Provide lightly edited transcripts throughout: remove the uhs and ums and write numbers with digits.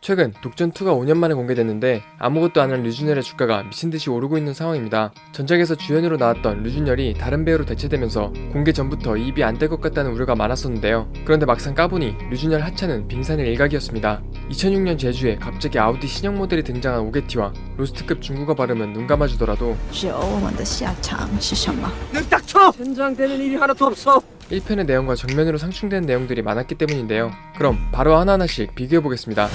최근 독전2가 5년 만에 공개됐는데 아무것도 안 한 류준열의 주가가 미친듯이 오르고 있는 상황입니다. 전작에서 주연으로 나왔던 류준열이 다른 배우로 대체되면서 공개 전부터 이입이 안 될 것 같다는 우려가 많았었는데요. 그런데 막상 까보니 류준열 하차는 빙산의 일각이었습니다. 2006년 제주에 갑자기 아우디 신형 모델이 등장한 오게티와 로스트급 중국어 발음은 눈 감아주더라도 只有我们的下场是什么？ 능 닥쳐! 현장되는 일이 하나도 없어. 1편의 내용과 정면으로 상충되는 내용들이 많았기 때문인데요. 그럼 바로 하나하나씩 비교해보겠습니다.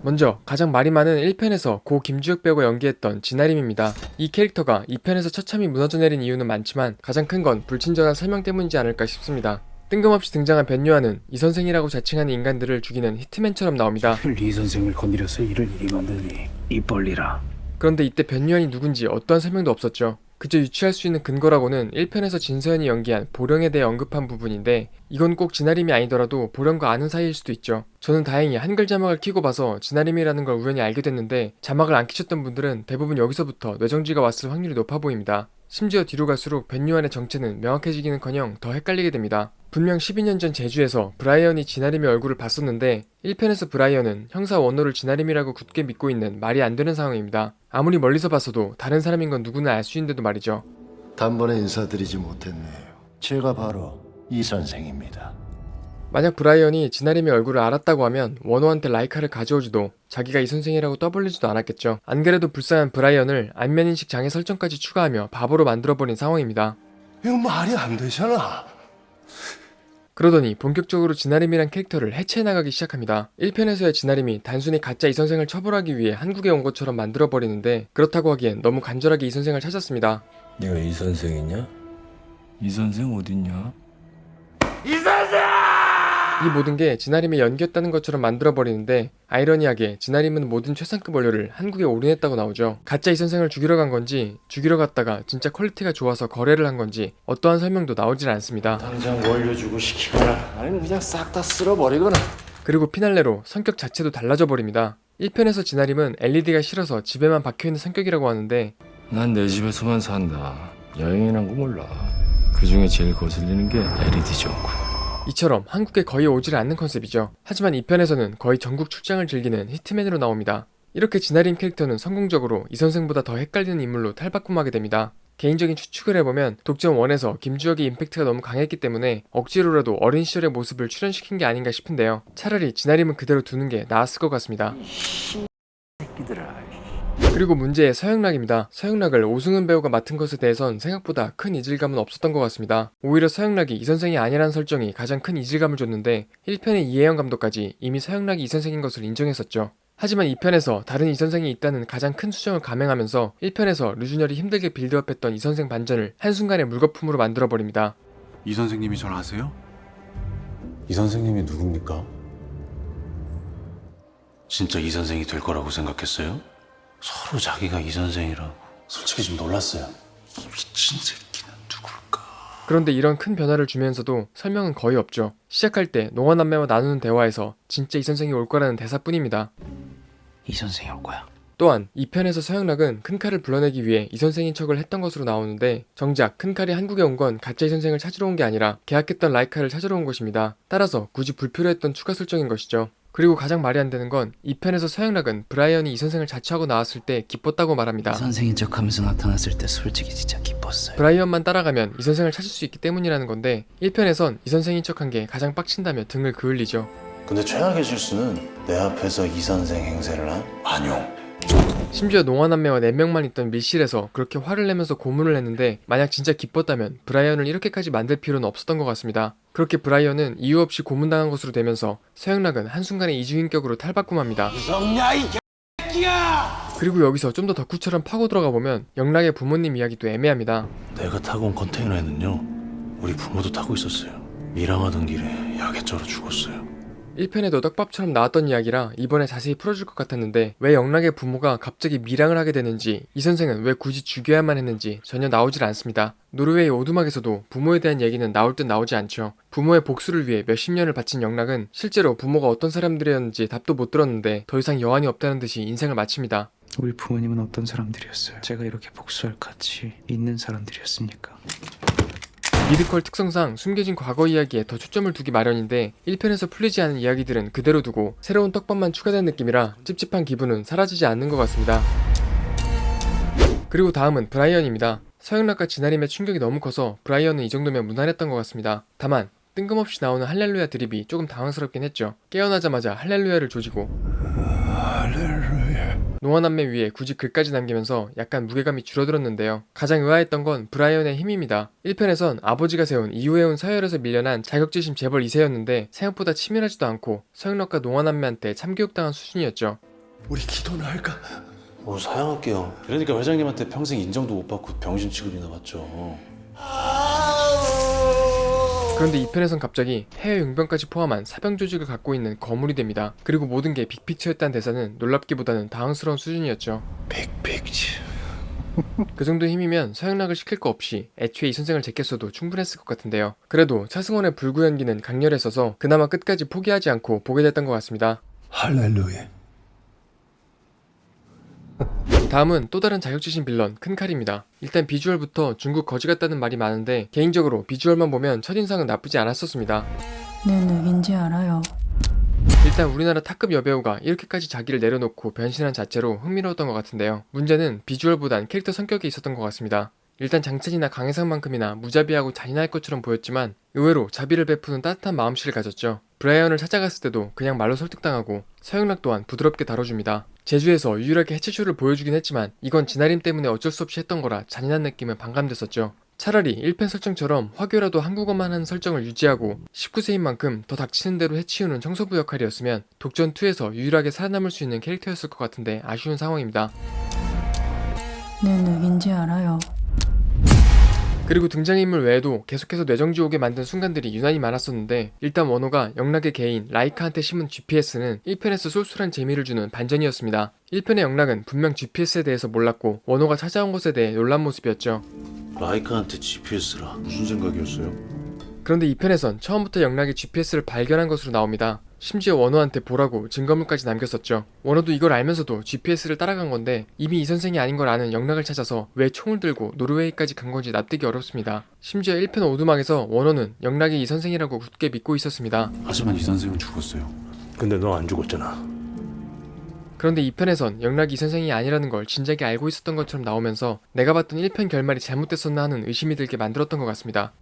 먼저 가장 말이 많은 1편에서 고 김주혁 배우가 연기했던 진아림입니다. 이 캐릭터가 2편에서 처참히 무너져 내린 이유는 많지만 가장 큰 건 불친절한 설명 때문이지 않을까 싶습니다. 뜬금없이 등장한 변요한은 이 선생이라고 자칭하는 인간들을 죽이는 히트맨처럼 나옵니다. 리 선생을 건드려서 일을 이리 만드니 입 벌리라. 그런데 이때 변요한이 누군지 어떠한 설명도 없었죠. 그저 유추할 수 있는 근거라고는 1편에서 진서연이 연기한 보령에 대해 언급한 부분인데 이건 꼭 진아림이 아니더라도 보령과 아는 사이일 수도 있죠. 저는 다행히 한글 자막을 켜고 봐서 진아림이라는 걸 우연히 알게 됐는데 자막을 안 켜셨던 분들은 대부분 여기서부터 뇌정지가 왔을 확률이 높아 보입니다. 심지어 뒤로 갈수록 변요한의 정체는 명확해지기는커녕 더 헷갈리게 됩니다. 분명 12년 전 제주에서 브라이언이 진아림의 얼굴을 봤었는데 1편에서 브라이언은 형사 원호를 진아림이라고 굳게 믿고 있는 말이 안 되는 상황입니다. 아무리 멀리서 봤어도 다른 사람인 건 누구나 알 수 있는데도 말이죠. 단번에 인사드리지 못했네요. 제가 바로 이 선생입니다. 만약 브라이언이 진아림의 얼굴을 알았다고 하면 원호한테 라이카를 가져오지도 자기가 이 선생이라고 떠벌리지도 않았겠죠. 안 그래도 불쌍한 브라이언을 안면인식 장애 설정까지 추가하며 바보로 만들어버린 상황입니다. 이거 말이 안 되잖아. 그러더니 본격적으로 진아림이란 캐릭터를 해체해나가기 시작합니다. 1편에서의 진아림이 단순히 가짜 이 선생을 처벌하기 위해 한국에 온 것처럼 만들어버리는데 그렇다고 하기엔 너무 간절하게 이 선생을 찾았습니다. 네가 이 선생이냐? 이 선생 어딨냐? 이 모든 게 진아림의 연기였다는 것처럼 만들어버리는데 아이러니하게 진아림은 모든 최상급 원료를 한국에 올인했다고 나오죠. 가짜 이 선생을 죽이러 간 건지 죽이러 갔다가 진짜 퀄리티가 좋아서 거래를 한 건지 어떠한 설명도 나오질 않습니다. 당장 원료주고 시키거나 아니면 그냥 싹 다 쓸어버리거나. 그리고 피날레로 성격 자체도 달라져 버립니다. 1편에서 진아림은 LED가 싫어서 집에만 박혀있는 성격이라고 하는데 난 내 집에서만 산다. 여행이란 거 몰라. 그 중에 제일 거슬리는 게 LED 전구. 이처럼 한국에 거의 오질 않는 컨셉이죠. 하지만 2편에서는 거의 전국 출장을 즐기는 히트맨으로 나옵니다. 이렇게 진아림 캐릭터는 성공적으로 이 선생보다 더 헷갈리는 인물로 탈바꿈하게 됩니다. 개인적인 추측을 해보면 독전 1에서 김주혁의 임팩트가 너무 강했기 때문에 억지로라도 어린 시절의 모습을 출연시킨 게 아닌가 싶은데요. 차라리 진아림은 그대로 두는 게 나았을 것 같습니다. 그리고 문제의 서영락입니다. 서영락을 오승훈 배우가 맡은 것에 대해선 생각보다 큰 이질감은 없었던 것 같습니다. 오히려 서영락이 이 선생이 아니라는 설정이 가장 큰 이질감을 줬는데 1편의 이혜영 감독까지 이미 서영락이 이 선생인 것을 인정했었죠. 하지만 2편에서 다른 이 선생이 있다는 가장 큰 수정을 감행하면서 1편에서 류준열이 힘들게 빌드업했던 이 선생 반전을 한순간에 물거품으로 만들어버립니다. 이 선생님이 절 아세요? 이 선생님이 누굽니까? 진짜 이 선생이 될 거라고 생각했어요? 서로 자기가 이 선생이라고. 솔직히 좀 놀랐어요. 이 미친 새끼는 누굴까? 그런데 이런 큰 변화를 주면서도 설명은 거의 없죠. 시작할 때 농화남매와 나누는 대화에서 진짜 이 선생이 올 거라는 대사뿐입니다. 이 선생이 올 거야. 또한 2편에서 서영락은 큰 칼을 불러내기 위해 이 선생인 척을 했던 것으로 나오는데 정작 큰 칼이 한국에 온 건 가짜 이 선생을 찾으러 온 게 아니라 계약했던 라이카를 찾으러 온 것입니다. 따라서 굳이 불필요했던 추가 설정인 것이죠. 그리고 가장 말이 안 되는 건 2편에서 서영락은 브라이언이 이 선생을 자처하고 나왔을 때 기뻤다고 말합니다. 이 선생인 척하면서 나타났을 때 솔직히 진짜 기뻤어요. 브라이언만 따라가면 이 선생을 찾을 수 있기 때문이라는 건데 1편에선 이 선생인 척한 게 가장 빡친다며 등을 그을리죠. 근데 최악의 실수는 내 앞에서 이 선생 행세를 한 완용. 심지어 농화남매와 4명만 있던 밀실에서 그렇게 화를 내면서 고문을 했는데 만약 진짜 기뻤다면 브라이언을 이렇게까지 만들 필요는 없었던 것 같습니다. 그렇게 브라이언은 이유 없이 고문당한 것으로 되면서 서영락은 한순간에 이주인격으로 탈바꿈합니다. 성냐 이 개새끼야! 그리고 여기서 좀 더 덕후처럼 파고 들어가 보면 영락의 부모님 이야기도 애매합니다. 내가 타고 온 컨테이너에는요 우리 부모도 타고 있었어요. 밀항하던 길에 야객저로 죽었어요. 1편에도 떡밥처럼 나왔던 이야기라 이번에 자세히 풀어줄 것 같았는데 왜 영락의 부모가 갑자기 밀항을 하게 되는지 이 선생은 왜 굳이 죽여야만 했는지 전혀 나오질 않습니다. 노르웨이 오두막에서도 부모에 대한 얘기는 나올 듯 나오지 않죠. 부모의 복수를 위해 몇십 년을 바친 영락은 실제로 부모가 어떤 사람들이었는지 답도 못 들었는데 더 이상 여한이 없다는 듯이 인생을 마칩니다. 우리 부모님은 어떤 사람들이었어요? 제가 이렇게 복수할 가치 있는 사람들이었습니까? 미드컬 특성상 숨겨진 과거 이야기에 더 초점을 두기 마련인데 1편에서 풀리지 않은 이야기들은 그대로 두고 새로운 떡밥만 추가된 느낌이라 찝찝한 기분은 사라지지 않는 것 같습니다. 그리고 다음은 브라이언입니다. 서영락과 진아림의 충격이 너무 커서 브라이언은 이 정도면 무난했던 것 같습니다. 다만 뜬금없이 나오는 할렐루야 드립이 조금 당황스럽긴 했죠. 깨어나자마자 할렐루야를 조지고 노아남매 위에 굳이 글까지 남기면서 약간 무게감이 줄어들었는데요. 가장 의아했던 건 브라이언의 힘입니다. 1편에선 아버지가 세운 이후해온 서열에서 밀려난 자격지심 재벌 2세였는데 생각보다 치밀하지도 않고 서영락과 노아남매한테 참교육당한 수준이었죠. 우리 기도나 할까? 사양할게요. 그러니까 회장님한테 평생 인정도 못 받고 병신 취급이나 받죠. 그런데 2편에선 갑자기 해외 용병까지 포함한 사병 조직을 갖고 있는 거물이 됩니다. 그리고 모든 게 빅픽처였다는 대사는 놀랍기보다는 당황스러운 수준이었죠. 빅픽처. 그 정도 힘이면 서영락을 시킬 거 없이 애초에 이 선생을 제꼈어도 충분했을 것 같은데요. 그래도 차승원의 불구 연기는 강렬했어서 그나마 끝까지 포기하지 않고 보게 됐던 것 같습니다. 할렐루야. 다음은 또 다른 자격지심 빌런 큰칼입니다. 일단 비주얼부터 중국 거지 같다는 말이 많은데 개인적으로 비주얼만 보면 첫인상은 나쁘지 않았었습니다. 네, 누군지 알아요. 일단 우리나라 탑급 여배우가 이렇게까지 자기를 내려놓고 변신한 자체로 흥미로웠던 것 같은데요. 문제는 비주얼보단 캐릭터 성격에 있었던 것 같습니다. 일단 장첸이나 강혜상만큼이나 무자비하고 잔인할 것처럼 보였지만 의외로 자비를 베푸는 따뜻한 마음씨를 가졌죠. 브라이언을 찾아갔을 때도 그냥 말로 설득당하고 서영락 또한 부드럽게 다뤄줍니다. 제주에서 유일하게 해체쇼를 보여주긴 했지만 이건 진아림 때문에 어쩔 수 없이 했던 거라 잔인한 느낌은 반감됐었죠. 차라리 1편 설정처럼 화교라도 한국어만 하는 설정을 유지하고 19세인 만큼 더 닥치는 대로 해치우는 청소부 역할이었으면 독전2에서 유일하게 살아남을 수 있는 캐릭터였을 것 같은데 아쉬운 상황입니다. 네, 누군지 알아요. 그리고 등장인물 외에도 계속해서 뇌정지 오게 만든 순간들이 유난히 많았었는데 일단 원호가 영락의 개인 라이카한테 심은 GPS는 1편에서 쏠쏠한 재미를 주는 반전이었습니다. 1편의 영락은 분명 GPS에 대해서 몰랐고 원호가 찾아온 것에 대해 놀란 모습이었죠. 라이카한테 GPS라 무슨 생각이었어요? 그런데 2편에선 처음부터 영락이 GPS를 발견한 것으로 나옵니다. 심지어 원호한테 보라고 증거물까지 남겼었죠. 원호도 이걸 알면서도 GPS를 따라간 건데 이미 이 선생이 아닌 걸 아는 영락을 찾아서 왜 총을 들고 노르웨이까지 간 건지 납득이 어렵습니다. 심지어 1편 오두막에서 원호는 영락이 이 선생이라고 굳게 믿고 있었습니다. 하지만 이 선생은 죽었어요. 근데 너 안 죽었잖아. 그런데 2편에선 영락이 이 선생이 아니라는 걸 진작에 알고 있었던 것처럼 나오면서 내가 봤던 1편 결말이 잘못됐었나 하는 의심이 들게 만들었던 것 같습니다.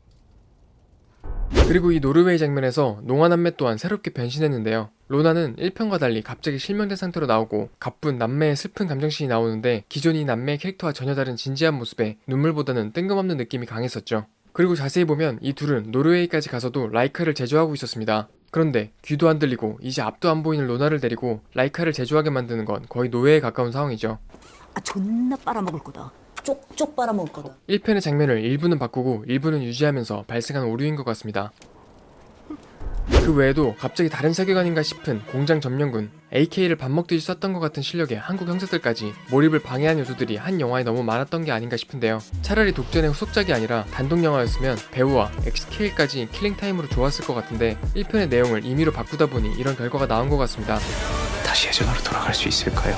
그리고 이 노르웨이 장면에서 농아남매 또한 새롭게 변신했는데요. 로나는 1편과 달리 갑자기 실명된 상태로 나오고 가쁜 남매의 슬픈 감정씬이 나오는데 기존 이 남매의 캐릭터와 전혀 다른 진지한 모습에 눈물보다는 뜬금없는 느낌이 강했었죠. 그리고 자세히 보면 이 둘은 노르웨이까지 가서도 라이카를 제조하고 있었습니다. 그런데 귀도 안 들리고 이제 앞도 안 보이는 로나를 데리고 라이카를 제조하게 만드는 건 거의 노예에 가까운 상황이죠. 존나 빨아먹을 거다. 쪽쪽 빨아먹을 거다. 1편의 장면을 일부는 바꾸고 일부는 유지하면서 발생한 오류인 것 같습니다. 그 외에도 갑자기 다른 세계관인가 싶은 공장 점령군, AK를 밥 먹듯이 썼던 것 같은 실력의 한국 형사들까지 몰입을 방해한 요소들이 한 영화에 너무 많았던 게 아닌가 싶은데요. 차라리 독전의 후속작이 아니라 단독 영화였으면 배우와 엑스케일까지 킬링타임으로 좋았을 것 같은데 1편의 내용을 임의로 바꾸다 보니 이런 결과가 나온 것 같습니다. 다시 예전으로 돌아갈 수 있을까요?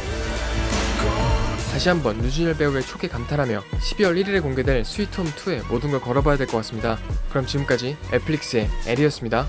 다시 한번 류준열 배우의 촉에 감탄하며 12월 1일에 공개될 스위트홈2에 모든 걸 걸어봐야 될 것 같습니다. 그럼 지금까지 넷플릭스의 엘이었습니다.